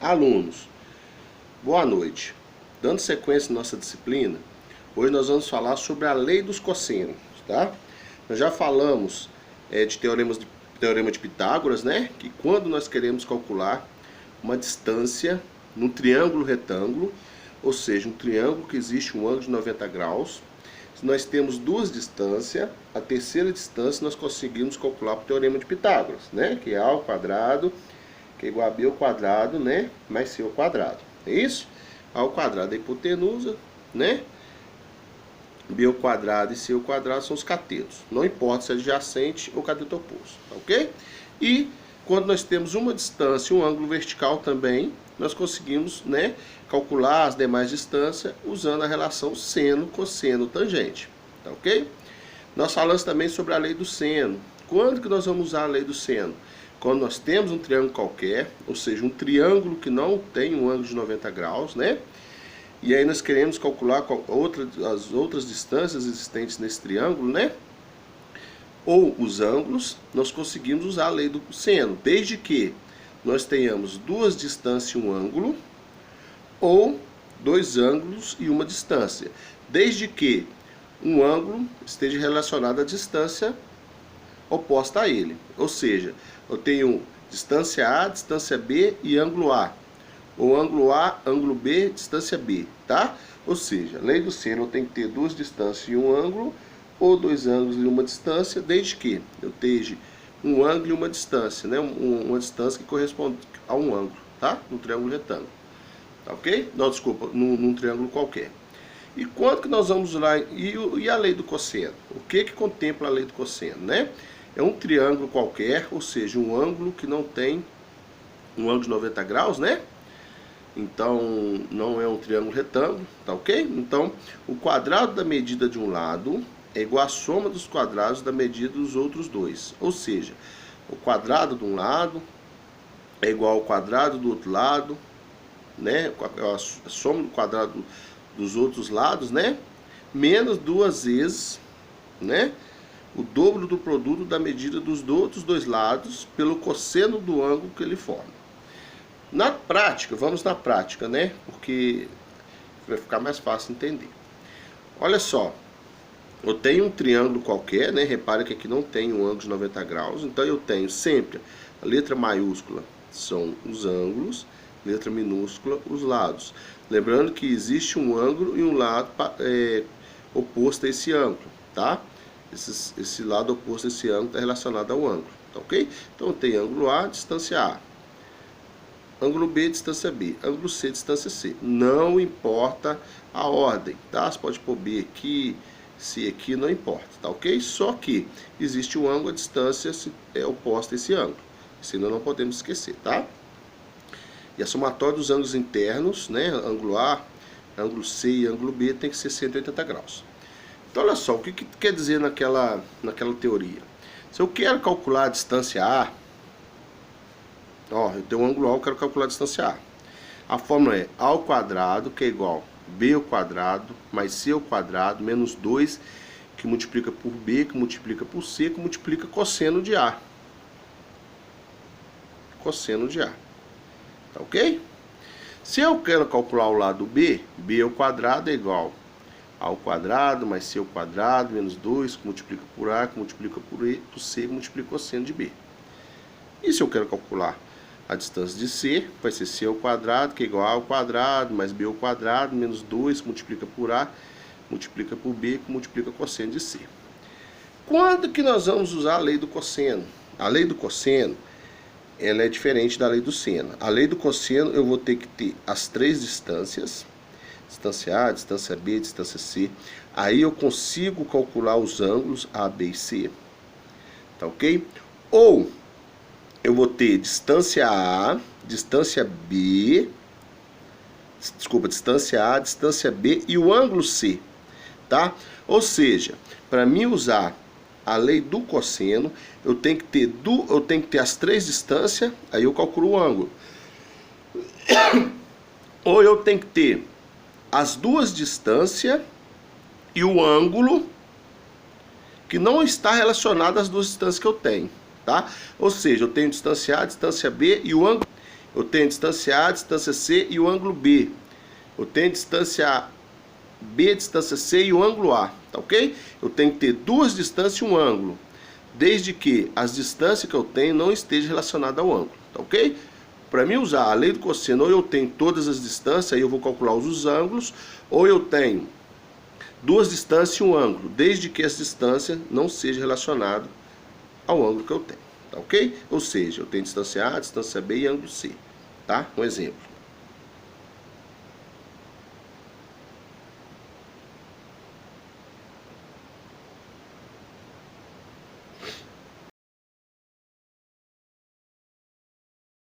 Alunos, boa noite. Dando sequência à nossa disciplina, hoje nós vamos falar sobre a lei dos cossenos, tá? Nós já falamos de teorema de Pitágoras, né? Que quando nós queremos calcular uma distância num triângulo retângulo, ou seja, um triângulo que existe um ângulo de 90 graus, se nós temos duas distâncias, a terceira distância nós conseguimos calcular por teorema de Pitágoras, né? Que é A ao quadrado, que é igual a B ao quadrado, né? Mais C ao quadrado. É isso? A ao quadrado é a hipotenusa, né? B ao quadrado e C ao quadrado são os catetos. Não importa se é adjacente ou cateto oposto, tá ok? E quando nós temos uma distância e um ângulo vertical também, nós conseguimos, né, calcular as demais distâncias usando a relação seno, cosseno, tangente, tá ok? Nós falamos também sobre a lei do seno. Quando que nós vamos usar a lei do seno? Quando nós temos um triângulo qualquer, ou seja, um triângulo que não tem um ângulo de 90 graus, né? E aí nós queremos calcular as outras distâncias existentes nesse triângulo, né? Ou os ângulos, nós conseguimos usar a lei do seno, desde que nós tenhamos duas distâncias e um ângulo, ou dois ângulos e uma distância, desde que um ângulo esteja relacionado à distância oposta a ele. Ou seja, eu tenho distância A, distância B e ângulo A. Ou ângulo A, ângulo B, distância B, tá? Ou seja, lei do seno eu tenho que ter duas distâncias e um ângulo, ou dois ângulos e uma distância, desde que eu esteja um ângulo e uma distância, né? Uma distância que corresponde a um ângulo, tá? Num triângulo retângulo, tá ok? Não, desculpa, num triângulo qualquer. E quando que nós vamos lá, e a lei do cosseno? O que contempla a lei do cosseno, né? É um triângulo qualquer, ou seja, um ângulo que não tem um ângulo de 90 graus, né? Então, não é um triângulo retângulo, tá ok? Então, o quadrado da medida de um lado é igual à soma dos quadrados da medida dos outros dois. Ou seja, o quadrado de um lado é igual ao quadrado do outro lado, né? A soma do quadrado dos outros lados, né? Menos duas vezes, né? O dobro do produto da medida dos outros dois lados pelo cosseno do ângulo que ele forma. Na prática, vamos na prática, né? Porque vai ficar mais fácil entender. Olha só, eu tenho um triângulo qualquer, né? Repare que aqui não tem um ângulo de 90 graus, então eu tenho sempre a letra maiúscula são os ângulos, letra minúscula os lados. Lembrando que existe um ângulo e um lado oposto a esse ângulo, tá? Esse lado oposto a esse ângulo está relacionado ao ângulo, tá ok? Então tem ângulo A, distância A. Ângulo B, distância B. Ângulo C, distância C. Não importa a ordem, tá? Você pode pôr B aqui, C aqui, não importa, tá ok? Só que existe um ângulo, a distância é oposta a esse ângulo. Isso ainda não podemos esquecer, tá? E a somatória dos ângulos internos, né? Ângulo A, ângulo C e ângulo B tem que ser 180 graus. Então, olha só, o que quer dizer naquela teoria? Se eu quero calcular a distância A, ó, eu tenho um ângulo A, eu quero calcular a distância A. A fórmula é A ao quadrado, que é igual a B ao quadrado, mais C ao quadrado, menos 2, que multiplica por B, que multiplica por C, que multiplica cosseno de A. Cosseno de A. Tá ok? Se eu quero calcular o lado B, B ao quadrado é igual a ao quadrado, mais C ao quadrado, menos 2, que multiplica por A, que multiplica por C, que multiplica cosseno de B. E se eu quero calcular a distância de C, vai ser C ao quadrado, que é igual a ao quadrado, mais B ao quadrado, menos 2, que multiplica por A, multiplica por B, que multiplica cosseno de C. Quando que nós vamos usar a lei do cosseno? A lei do cosseno, ela é diferente da lei do seno. A lei do cosseno, eu vou ter que ter as três distâncias, distância A, distância B, distância C. Aí eu consigo calcular os ângulos A, B e C, tá ok? Ou eu vou ter distância A, distância B, distância A, distância B e o ângulo C, tá? Ou seja, para mim usar a lei do cosseno, eu tenho que ter as três distâncias, aí eu calculo o ângulo. Ou eu tenho que ter as duas distâncias e o ângulo que não está relacionado às duas distâncias que eu tenho, tá? Ou seja, eu tenho distância A, distância B e o ângulo eu tenho distância A, distância C e o ângulo B. Eu tenho distância B, distância C e o ângulo A, tá ok? Eu tenho que ter duas distâncias e um ângulo, desde que as distâncias que eu tenho não estejam relacionadas ao ângulo, tá ok? Para mim usar a lei do cosseno, ou eu tenho todas as distâncias, aí eu vou calcular os ângulos, ou eu tenho duas distâncias e um ângulo, desde que as distâncias não sejam relacionadas ao ângulo que eu tenho, tá ok? Ou seja, eu tenho distância A, distância B e ângulo C, tá? Um exemplo.